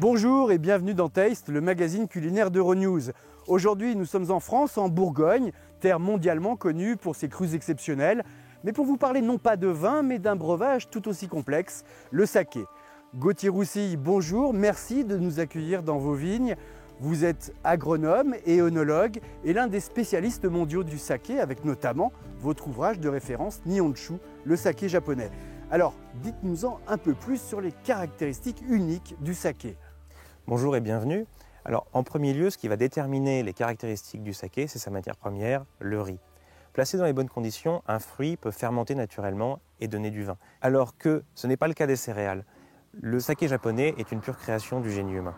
Bonjour et bienvenue dans Taste, le magazine culinaire d'Euronews. Aujourd'hui, nous sommes en France, en Bourgogne, terre mondialement connue pour ses crus exceptionnels, mais pour vous parler non pas de vin, mais d'un breuvage tout aussi complexe, le saké. Gauthier Roussille, bonjour, merci de nous accueillir dans vos vignes. Vous êtes agronome et œnologue et l'un des spécialistes mondiaux du saké, avec notamment votre ouvrage de référence Nihonshu, le saké japonais. Alors, dites-nous-en un peu plus sur les caractéristiques uniques du saké. Bonjour et bienvenue. Alors, en premier lieu, ce qui va déterminer les caractéristiques du saké, c'est sa matière première, le riz. Placé dans les bonnes conditions, un fruit peut fermenter naturellement et donner du vin. Alors que ce n'est pas le cas des céréales. Le saké japonais est une pure création du génie humain.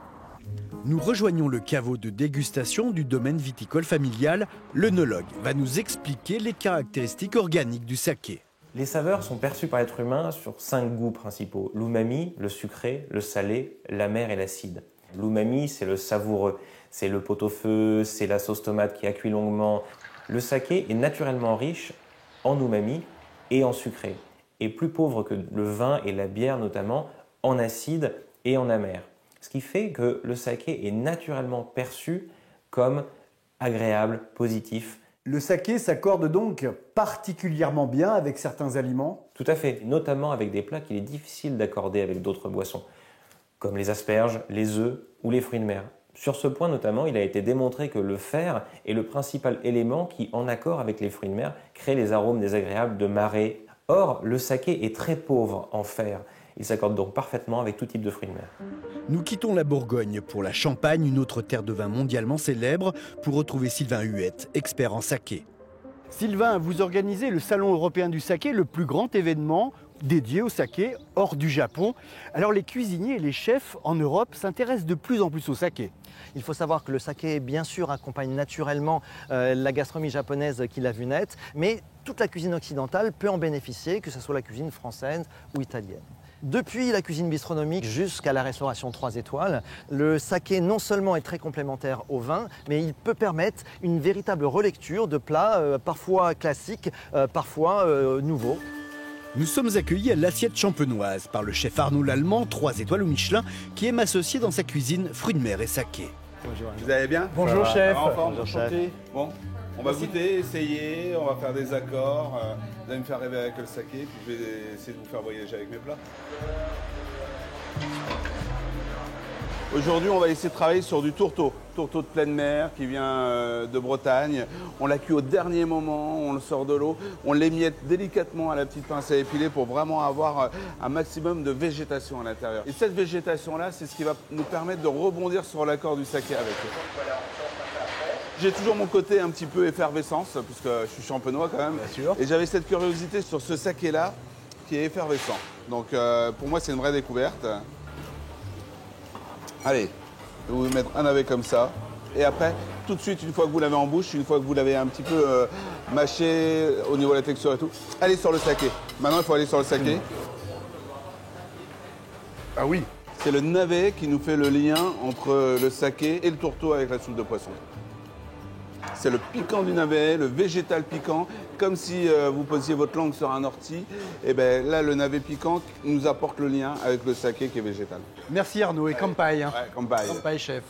Nous rejoignons le caveau de dégustation du domaine viticole familial. L'œnologue va nous expliquer les caractéristiques organiques du saké. Les saveurs sont perçues par l'être humain sur 5 goûts principaux. L'umami, le sucré, le salé, l'amer et l'acide. L'umami, c'est le savoureux, c'est le pot-au-feu, c'est la sauce tomate qui a cuit longuement. Le saké est naturellement riche en umami et en sucré, et plus pauvre que le vin et la bière notamment, en acide et en amer. Ce qui fait que le saké est naturellement perçu comme agréable, positif. Le saké s'accorde donc particulièrement bien avec certains aliments. Tout à fait, notamment avec des plats qu'il est difficile d'accorder avec d'autres boissons, comme les asperges, les œufs ou les fruits de mer. Sur ce point notamment, il a été démontré que le fer est le principal élément qui, en accord avec les fruits de mer, crée les arômes désagréables de marée. Or, le saké est très pauvre en fer. Il s'accorde donc parfaitement avec tout type de fruits de mer. Nous quittons la Bourgogne pour la Champagne, une autre terre de vin mondialement célèbre, pour retrouver Sylvain Huette, expert en saké. Sylvain, vous organisez le Salon européen du saké, le plus grand événement dédié au saké hors du Japon. Alors les cuisiniers et les chefs en Europe s'intéressent de plus en plus au saké. Il faut savoir que le saké, bien sûr, accompagne naturellement la gastronomie japonaise qui l'a vu naître, mais toute la cuisine occidentale peut en bénéficier, que ce soit la cuisine française ou italienne. Depuis la cuisine bistronomique jusqu'à la restauration 3 étoiles, le saké non seulement est très complémentaire au vin, mais il peut permettre une véritable relecture de plats parfois classiques, parfois nouveaux. Nous sommes accueillis à l'Assiette champenoise par le chef Arnaud Lallemand, 3 étoiles au Michelin, qui aime associer dans sa cuisine fruits de mer et saké. Bonjour. Vous allez bien? Bonjour chef. Bonjour chef. Bon, on va goûter, essayer, on va faire des accords. Vous allez me faire rêver avec le saké, puis je vais essayer de vous faire voyager avec mes plats. Aujourd'hui, on va essayer de travailler sur du tourteau. Tourteau de pleine mer qui vient de Bretagne. On l'a cuit au dernier moment, on le sort de l'eau. On l'émiette délicatement à la petite pince à épiler pour vraiment avoir un maximum de végétation à l'intérieur. Et cette végétation-là, c'est ce qui va nous permettre de rebondir sur l'accord du saké avec eux. J'ai toujours mon côté un petit peu effervescence, puisque je suis champenois quand même. Bien sûr. Et j'avais cette curiosité sur ce saké-là qui est effervescent. Donc pour moi, c'est une vraie découverte. Allez, je vais vous mettre un navet comme ça. Et après, tout de suite, une fois que vous l'avez en bouche, une fois que vous l'avez un petit peu mâché au niveau de la texture et tout, allez sur le saké. Maintenant, il faut aller sur le saké. Ah oui. C'est le navet qui nous fait le lien entre le saké et le tourteau avec la soupe de poisson. C'est le piquant du navet, le végétal piquant, comme si vous posiez votre langue sur un ortie. Et bien là, le navet piquant nous apporte le lien avec le saké qui est végétal. Merci Arnaud et kampai. Ouais, kampai. Kampai chef.